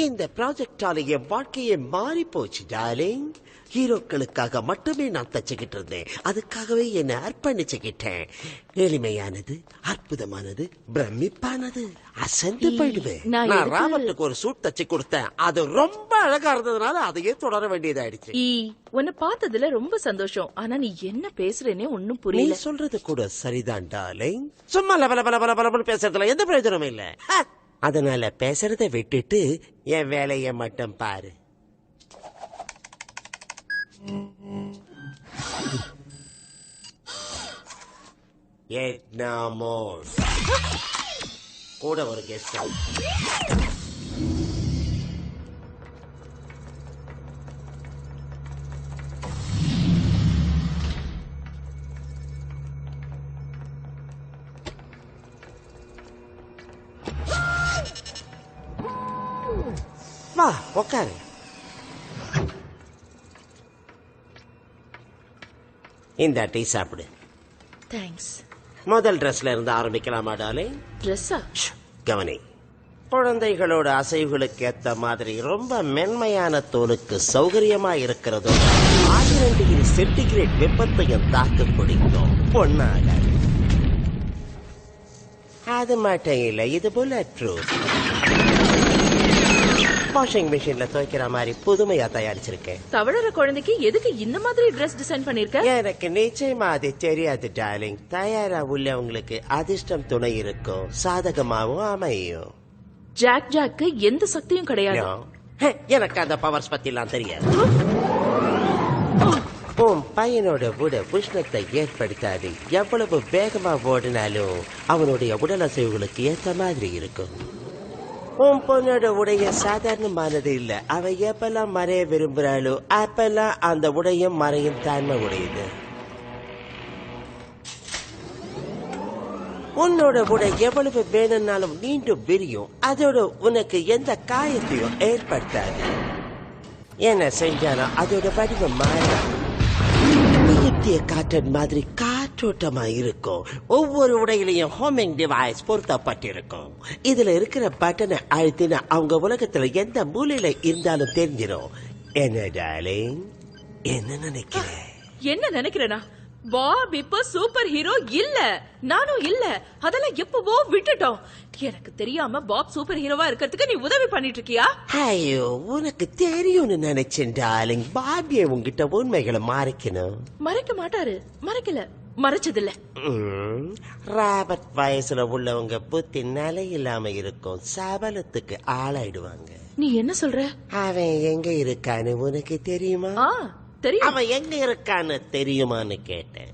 இந்த ப்ராஜெக்டால என் வாழ்க்கையே மாறி போச்சு டார்லிங். ஹீரோக்களுக்காக மட்டுமே நான் தச்சுக்கிட்டு இருந்தேன். அதுக்காகவே என்னை அர்ப்பணிச்சுக்கிட்டேன். எளிமையானது, அற்புதமானது, பிரமிப்பானது. அசந்து போயிடுவேன். நான் ராபர்ட்டுக்கு ஒரு சூட் தச்சு கொடுத்தேன். அது ரொம்ப அழகா இருந்ததுனால அதையே தொடர வேண்டியதாயிடுச்சு. உன்னை பார்த்ததுல ரொம்ப சந்தோஷம். ஆனா நீ என்ன பேசுறேனே ஒன்னும் புரியல. நீ சொல்றது கூட சரிதான் டார்லிங். சும்மா லபலபலபலபலன்னு பேசுறதுல எந்த பிரயோஜனமும் இல்ல. அதனால பேசுறதை விட்டுட்டு என் வேலையை மட்டும் பாரு. கூட ஒரு கெஸ்ட். வா உக்காரு. இந்த டீ சாப்பிடு. தேங்க்ஸ். முதல் ட்ரெஸ்ல இருந்து ஆரம்பிக்கலாமா டார்லிங்? ட்ரெஸ்ஸா? கவனி. குழந்தைகளோட அசைவுகளுக்கு ஏத்த மாதிரி ரொம்ப மென்மையான தோலுக்கு சௌகரியமா இருக்கிறதோ 1000 டிகிரி சென்டிகிரேட் வெப்பத்தையும் தாக்கு பிடிக்கும். பொண்ணாகாது. அது மட்டும் இல்லை, இது புல்லட் ப்ரூஃப். வாஷிங் மிஷின்ல துவைக்கிற மாதிரி புதுமையா தயாரிச்சிருக்கேன். தவழற குழந்தைக்கு எதுக்கு இந்த மாதிரி ட்ரெஸ் டிசைன் பண்ணிருக்க? எனக்கு நிச்சயமா அது தெரியாது டார்லிங். தயாரா உள்ளவங்களுக்கு அதிர்ஷ்டம் துணை இருக்கும், சாதகமாவும் அமையும். ஜாக்கு எந்த சக்தியும் கிடையாது. எனக்கு அந்த பவர்ஸ் பத்தி எல்லாம் தெரியாது. உன் பையனோட உஷ்ணத்தை ஏற்படுத்தாது. எவ்வளவு வேகமா ஓடினாலும் அவனுடைய உடல் அசைவுகளுக்கு ஏற்ற மாதிரி இருக்கும். உன் பொண்ணோட உடைய சாதாரணமானது இல்ல. அவ எப்பெல்லாம் மறைய விரும்புறாளோ அப்பெல்லாம் அந்த உடையும் மறையும் தன்மை உடையது. உன்னோட உடை எவ்வளவு வேணும்னாலும் மீண்டும் விரியும். அதோட உனக்கு எந்த காயத்தையும் ஏற்படுத்தாது. என்ன செஞ்சாலும் அதோட வடிவம் மாறாது. காட்டன் மாதிரி காற்றோட்டமா இருக்கும். ஒவ்வொரு உடையிலையும் ஹோமிங் டிவைஸ் பொருத்தப்பட்டிருக்கும். இதுல இருக்கிற பட்டனை அழுத்தினா அவங்க உலகத்துல எந்த மூலையில இருந்தாலும் தெரிஞ்சிடும். என்ன டார்லிங், என்ன நினைக்கிறேன்? என்ன நினைக்கிறேனா? பாப் இப்ப சூப்பர் ஹீரோ இல்ல, நானும் இல்ல. அதெல்லாம் எப்பவோ விட்டுட்டோம். எனக்கு தெரியாம பாப் சூப்பர் ஹீரோவா இருக்கிறதுக்கு நீ உதவி பண்ணிட்டு இருக்கியா? ஐயோ, உனக்கு தெரியும்னு நினைச்சேன் டார்லிங். பாபியை உங்ககிட்ட உண்மைகளை மறைக்கணும். மறைக்க மாட்டாரு. மறைக்கல, மறைச்சதில்ல. ராபர்ட் வயசுல உள்ளவங்க புத்தி நிலை இல்லாம இருக்கும். சபலத்துக்கு ஆளாயிடுவாங்க. நீ என்ன சொல்ற? அவன் எங்க இருக்கான்னு உனக்கு தெரியுமா? தெரியும். அவன் எங்க இருக்கான்னு தெரியுமான்னு கேட்டேன்.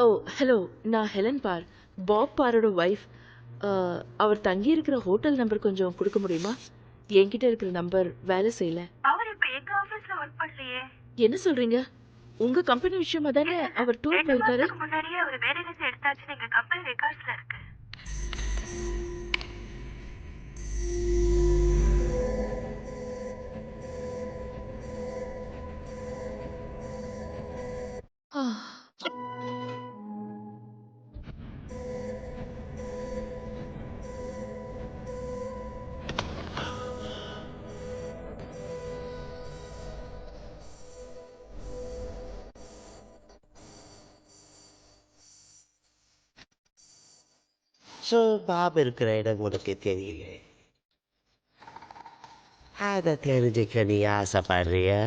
ஓ ஹலோ, நான் ஹெலன் பார், பாப் பாரோட ஒய்ஃப். அவர் தங்கி இருக்கிற ஹோட்டல் நம்பர் கொஞ்சம் கொடுக்க முடியுமா? என்கிட்ட இருக்கிற நம்பர் வேலை செய்யல. அவர் இப்ப எங்க ஆபீஸ்ல ஒர்க் பண்ணலையே. என்ன சொல்றீங்க? உங்க கம்பெனி விஷயமா தானே அவர் டூர் 2 போயிருக்காரு? மாசத்துக்கு முன்னாடியே அவர் வேலையில இருந்து எடுத்தாச்சுன்னு எங்க கம்பெனி ரெக்கார்ட்ஸ்ல இருக்கு. ஆ. ஸோ பாப் இருக்கிற இடம் உனக்கு தெரியல. அதை தெரிஞ்சுக்க நீ ஆசைப்படுறியா?